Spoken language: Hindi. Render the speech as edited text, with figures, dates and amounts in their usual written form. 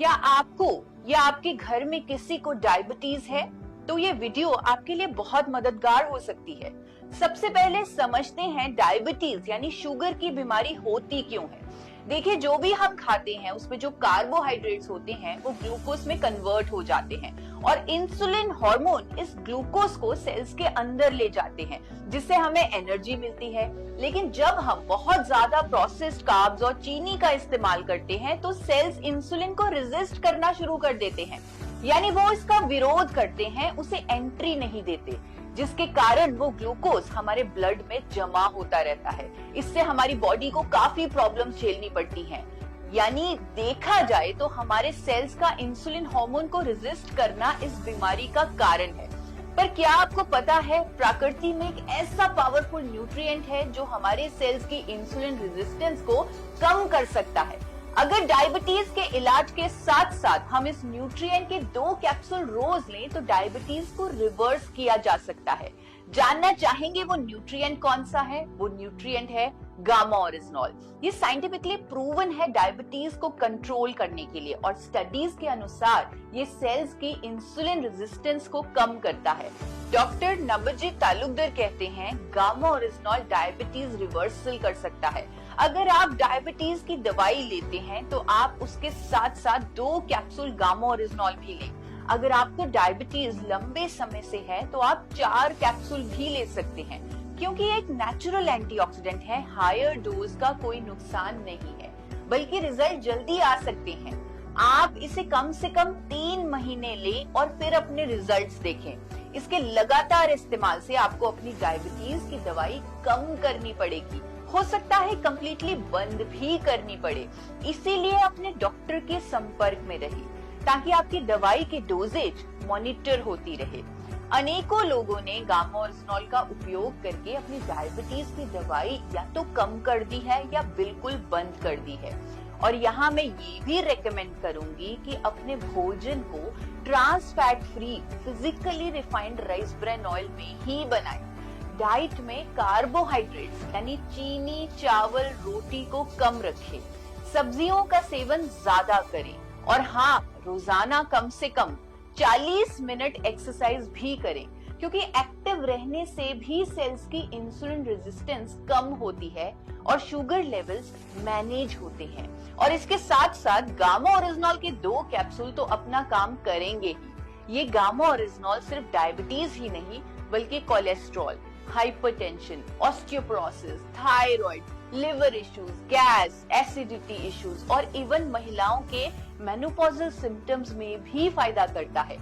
क्या आपको या आपके घर में किसी को डायबिटीज है? तो ये वीडियो आपके लिए बहुत मददगार हो सकती है। सबसे पहले समझते हैं डायबिटीज यानी शुगर की बीमारी होती क्यों है। देखिए, जो भी हम खाते हैं उसमें जो कार्बोहाइड्रेट्स होते हैं वो ग्लूकोज में कन्वर्ट हो जाते हैं और इंसुलिन हार्मोन इस ग्लूकोज को सेल्स के अंदर ले जाते हैं, जिससे हमें एनर्जी मिलती है। लेकिन जब हम बहुत ज्यादा प्रोसेस्ड कार्ब्स और चीनी का इस्तेमाल करते हैं तो सेल्स इंसुलिन को रेजिस्ट करना शुरू कर देते हैं, यानी वो इसका विरोध करते हैं, उसे एंट्री नहीं देते, जिसके कारण वो ग्लूकोज हमारे ब्लड में जमा होता रहता है। इससे हमारी बॉडी को काफी प्रॉब्लम झेलनी पड़ती हैं। यानी देखा जाए तो हमारे सेल्स का इंसुलिन हार्मोन को रेजिस्ट करना इस बीमारी का कारण है। पर क्या आपको पता है, प्रकृति में एक ऐसा पावरफुल न्यूट्रिएंट है जो हमारे सेल्स की इंसुलिन रेजिस्टेंस को कम कर सकता है। अगर डायबिटीज के इलाज के साथ साथ हम इस न्यूट्रिएंट के 2 कैप्सूल रोज लें तो डायबिटीज को रिवर्स किया जा सकता है। जानना चाहेंगे वो न्यूट्रिएंट कौन सा है? वो न्यूट्रिएंट है गामा ओरिजिनॉल। ये साइंटिफिकली प्रूवन है डायबिटीज को कंट्रोल करने के लिए और स्टडीज के अनुसार ये सेल्स की इंसुलिन रेजिस्टेंस को कम करता है। डॉक्टर नबजीत तालुकदर कहते हैं गामा ओरिजिनॉल डायबिटीज रिवर्सल कर सकता है। अगर आप डायबिटीज की दवाई लेते हैं तो आप उसके साथ साथ 2 कैप्सूल गामा ओरिजिनॉल भी लें। अगर आपको डायबिटीज लंबे समय से है तो आप 4 कैप्सूल भी ले सकते हैं, क्योंकि ये एक नेचुरल एंटीऑक्सीडेंट है। हायर डोज का कोई नुकसान नहीं है, बल्कि रिजल्ट जल्दी आ सकते हैं। आप इसे कम से कम 3 महीने लें और फिर अपने रिजल्ट्स देखें। इसके लगातार इस्तेमाल से आपको अपनी डायबिटीज की दवाई कम करनी पड़ेगी, हो सकता है कंप्लीटली बंद भी करनी पड़े। इसीलिए अपने डॉक्टर के संपर्क में रहिए ताकि आपकी दवाई की डोजेज मॉनिटर होती रहे। अनेकों लोगों ने गामा ओरिजिनॉल का उपयोग करके अपनी डायबिटीज की दवाई या तो कम कर दी है या बिल्कुल बंद कर दी है। और यहाँ मैं ये भी रेकमेंड करूंगी कि अपने भोजन को trans fat free physically refined rice bran oil में ही बनाएं। डाइट में कार्बोहाइड्रेट्स यानी चीनी, चावल, रोटी को कम रखें। सब्जियों का सेवन ज्यादा करें और हाँ, रोजाना कम से कम 40 मिनट एक्सरसाइज भी करें, क्योंकि एक्टिव रहने से भी सेल्स की इंसुलिन रेजिस्टेंस कम होती है और शुगर लेवल्स मैनेज होते हैं। और इसके साथ साथ गामा ओरिजिनॉल के 2 कैप्सूल तो अपना काम करेंगे ही। ये गामा ओरिजिनॉल सिर्फ डायबिटीज ही नहीं बल्कि cholesterol, hypertension, osteoporosis, thyroid, liver issues, gas, acidity issues और इवन महिलाओं के मेनोपॉजल सिम्टम्स में भी फायदा करता है।